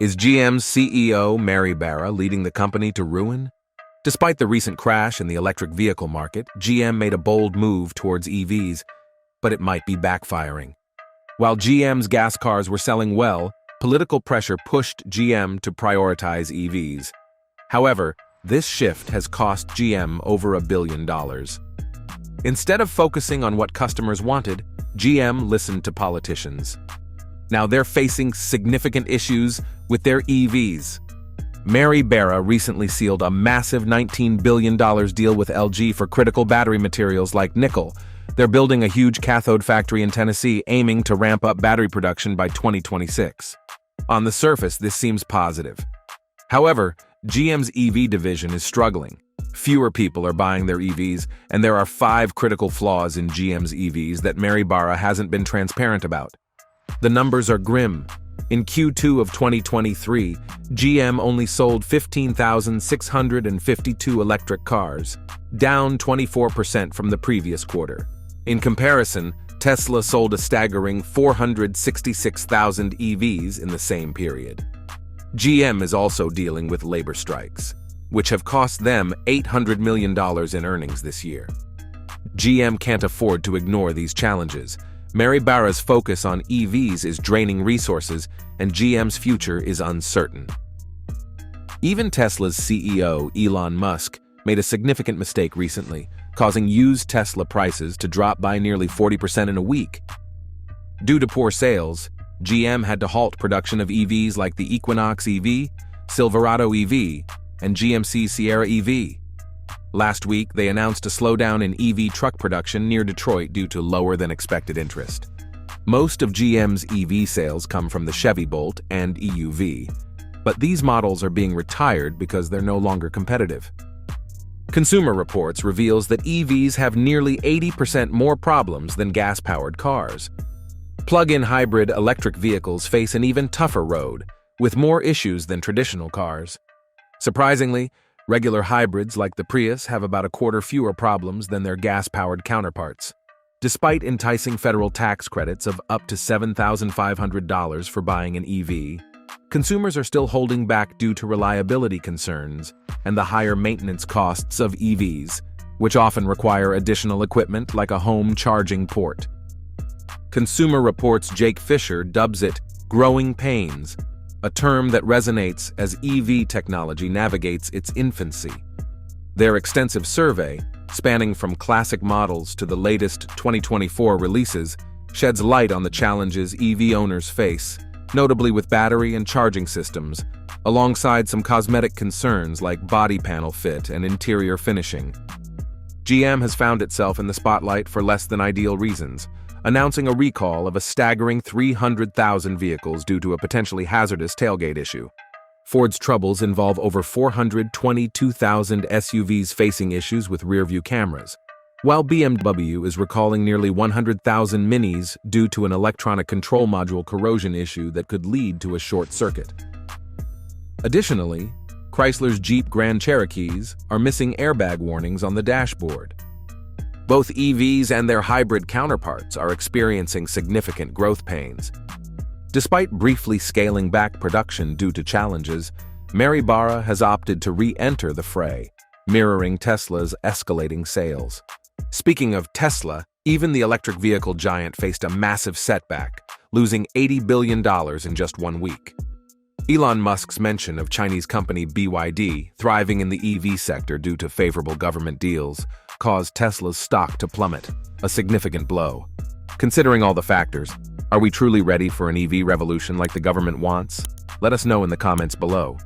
Is GM's CEO Mary Barra leading the company to ruin? Despite the recent crash in the electric vehicle market, GM made a bold move towards EVs, but it might be backfiring. While GM's gas cars were selling well, political pressure pushed GM to prioritize EVs. However, this shift has cost GM over $1 billion. Instead of focusing on what customers wanted, GM listened to politicians. Now they're facing significant issues with their EVs. Mary Barra recently sealed a massive $19 billion deal with LG for critical battery materials like nickel. They're building a huge cathode factory in Tennessee, aiming to ramp up battery production by 2026. On the surface, this seems positive. However, GM's EV division is struggling. Fewer people are buying their EVs, and there are 5 critical flaws in GM's EVs that Mary Barra hasn't been transparent about. The numbers are grim. In Q2 of 2023, GM only sold 15,652 electric cars, down 24% from the previous quarter. In comparison, Tesla sold a staggering 466,000 EVs in the same period. GM is also dealing with labor strikes, which have cost them $800 million in earnings this year. GM can't afford to ignore these challenges. Mary Barra's focus on EVs is draining resources, and GM's future is uncertain. Even Tesla's CEO, Elon Musk, made a significant mistake recently, causing used Tesla prices to drop by nearly 40% in a week. Due to poor sales, GM had to halt production of EVs like the Equinox EV, Silverado EV, and GMC Sierra EV. Last week, they announced a slowdown in EV truck production near Detroit due to lower-than-expected interest. Most of GM's EV sales come from the Chevy Bolt and EUV, but these models are being retired because they're no longer competitive. Consumer Reports reveals that EVs have nearly 80% more problems than gas-powered cars. Plug-in hybrid electric vehicles face an even tougher road, with more issues than traditional cars. Surprisingly, regular hybrids like the Prius have about a quarter fewer problems than their gas-powered counterparts. Despite enticing federal tax credits of up to $7,500 for buying an EV, consumers are still holding back due to reliability concerns and the higher maintenance costs of EVs, which often require additional equipment like a home charging port. Consumer Reports' Jake Fisher dubs it "growing pains," a term that resonates as EV technology navigates its infancy. Their extensive survey, spanning from classic models to the latest 2024 releases, sheds light on the challenges EV owners face, notably with battery and charging systems, alongside some cosmetic concerns like body panel fit and interior finishing. GM has found itself in the spotlight for less than ideal reasons, announcing a recall of a staggering 300,000 vehicles due to a potentially hazardous tailgate issue. Ford's troubles involve over 422,000 SUVs facing issues with rear-view cameras, while BMW is recalling nearly 100,000 Minis due to an electronic control module corrosion issue that could lead to a short circuit. Additionally, Chrysler's Jeep Grand Cherokees are missing airbag warnings on the dashboard. Both EVs and their hybrid counterparts are experiencing significant growth pains. Despite briefly scaling back production due to challenges, Mary Barra has opted to re-enter the fray, mirroring Tesla's escalating sales. Speaking of Tesla, even the electric vehicle giant faced a massive setback, losing $80 billion in just 1 week. Elon Musk's mention of Chinese company BYD thriving in the EV sector due to favorable government deals caused Tesla's stock to plummet, a significant blow. Considering all the factors, are we truly ready for an EV revolution like the government wants? Let us know in the comments below.